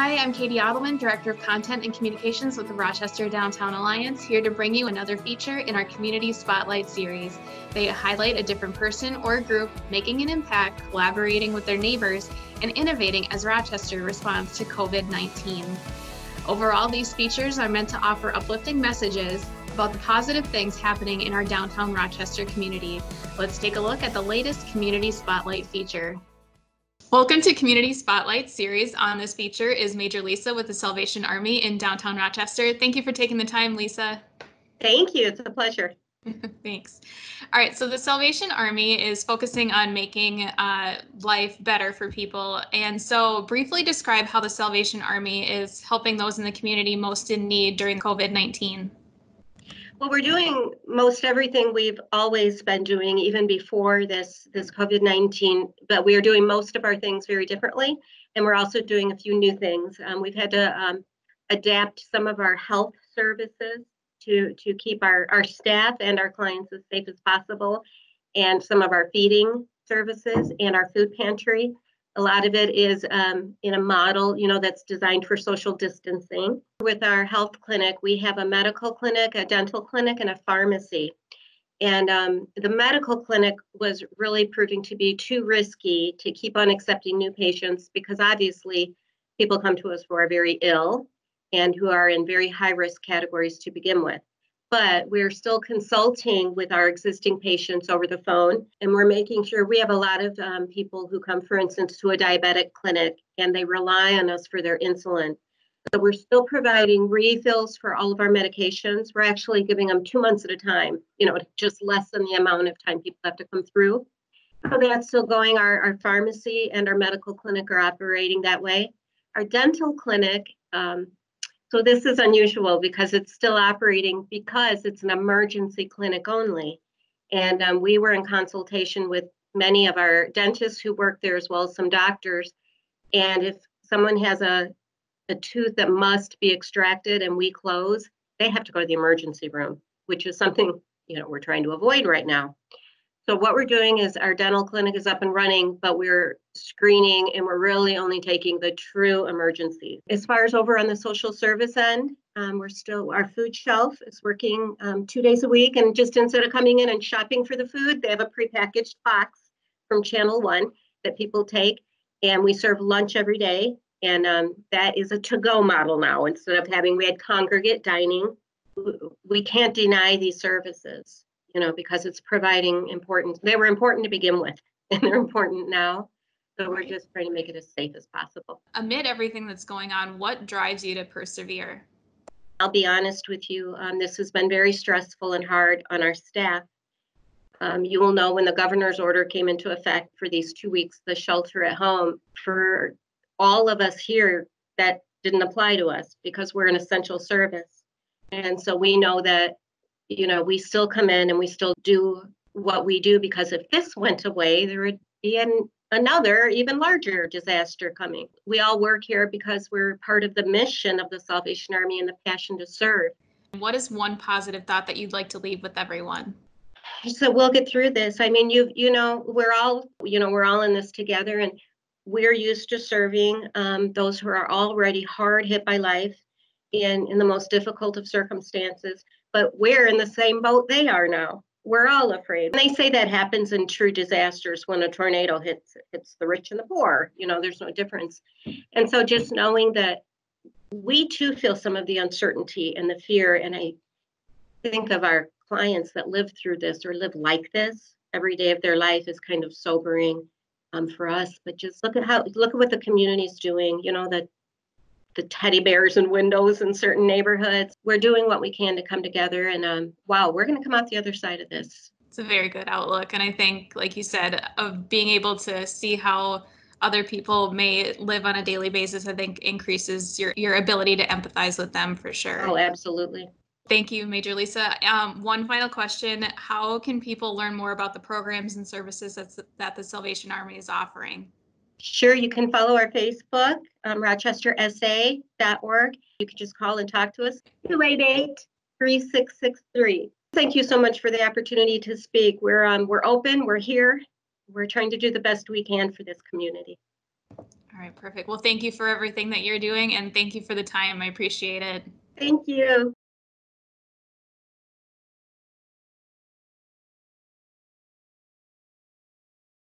Hi, I'm Katie Ottleman, Director of Content and Communications with the Rochester Downtown Alliance, here to bring you another feature in our Community Spotlight series. They highlight a different person or group making an impact, collaborating with their neighbors, and innovating as Rochester responds to COVID-19. Overall, these features are meant to offer uplifting messages about the positive things happening in our downtown Rochester community. Let's take a look at the latest Community Spotlight feature. Welcome to Community Spotlight series. On this feature is Major Lisa with the Salvation Army in downtown Rochester. Thank you for taking the time, Lisa. Thank you. It's a pleasure. Thanks. All right, so the Salvation Army is focusing on making life better for people. And so briefly describe how the Salvation Army is helping those in the community most in need during COVID-19. Well, we're doing most everything we've always been doing, even before this COVID-19, but we are doing most of our things very differently. And we're also doing a few new things. We've had to adapt some of our health services to keep our staff and our clients as safe as possible, and some of our feeding services and our food pantry. A lot of it is in a model, that's designed for social distancing. With our health clinic, we have a medical clinic, a dental clinic, and a pharmacy. And the medical clinic was really proving to be too risky to keep on accepting new patients, because obviously people come to us who are very ill and who are in very high risk categories to begin with. But we're still consulting with our existing patients over the phone, and we're making sure. We have a lot of people who come, for instance, to a diabetic clinic, and they rely on us for their insulin. So we're still providing refills for all of our medications. We're actually giving them 2 months at a time, just less than the amount of time people have to come through. So that's still going. Our pharmacy and our medical clinic are operating that way. Our dental clinic, so this is unusual because it's still operating, because it's an emergency clinic only. And we were in consultation with many of our dentists who work there, as well as some doctors. And if someone has a tooth that must be extracted and we close, they have to go to the emergency room, which is something we're trying to avoid right now. So what we're doing is our dental clinic is up and running, but we're screening, and we're really only taking the true emergencies. As far as over on the social service end, our food shelf is working 2 days a week. And just instead of coming in and shopping for the food, they have a prepackaged box from Channel 1 that people take, and we serve lunch every day. And that is a to-go model now. Instead of we had congregate dining. We can't deny these services, because it's providing they were important to begin with, and they're important now. So we're just trying to make it as safe as possible. Amid everything that's going on, what drives you to persevere? I'll be honest with you. This has been very stressful and hard on our staff. You will know when the governor's order came into effect for these 2 weeks, the shelter at home, for all of us here, that didn't apply to us because we're an essential service. And so we know that we still come in and we still do what we do, because if this went away, there would be another even larger disaster coming. We all work here because we're part of the mission of the Salvation Army and the passion to serve. What is one positive thought that you'd like to leave with everyone? So we'll get through this. I mean, we're all in this together, and we're used to serving those who are already hard hit by life in the most difficult of circumstances. But we're in the same boat they are now. We're all afraid. And they say that happens in true disasters when a tornado hits the rich and the poor. There's no difference. And so just knowing that we too feel some of the uncertainty and the fear. And I think of our clients that live through this or live like this every day of their life is kind of sobering for us. But just look at what the community's doing. The teddy bears and windows in certain neighborhoods. We're doing what we can to come together, and we're going to come out the other side of this. It's a very good outlook. And I think, like you said, of being able to see how other people may live on a daily basis, I think increases your ability to empathize with them for sure. Oh, absolutely. Thank you, Major Lisa. One final question. How can people learn more about the programs and services that the Salvation Army is offering? Sure, you can follow our Facebook, rochestersa.org. You can just call and talk to us, 288-3663. Thank you so much for the opportunity to speak. We're open, we're here, we're trying to do the best we can for this community. All right, perfect. Well, thank you for everything that you're doing, and thank you for the time. I appreciate it. Thank you.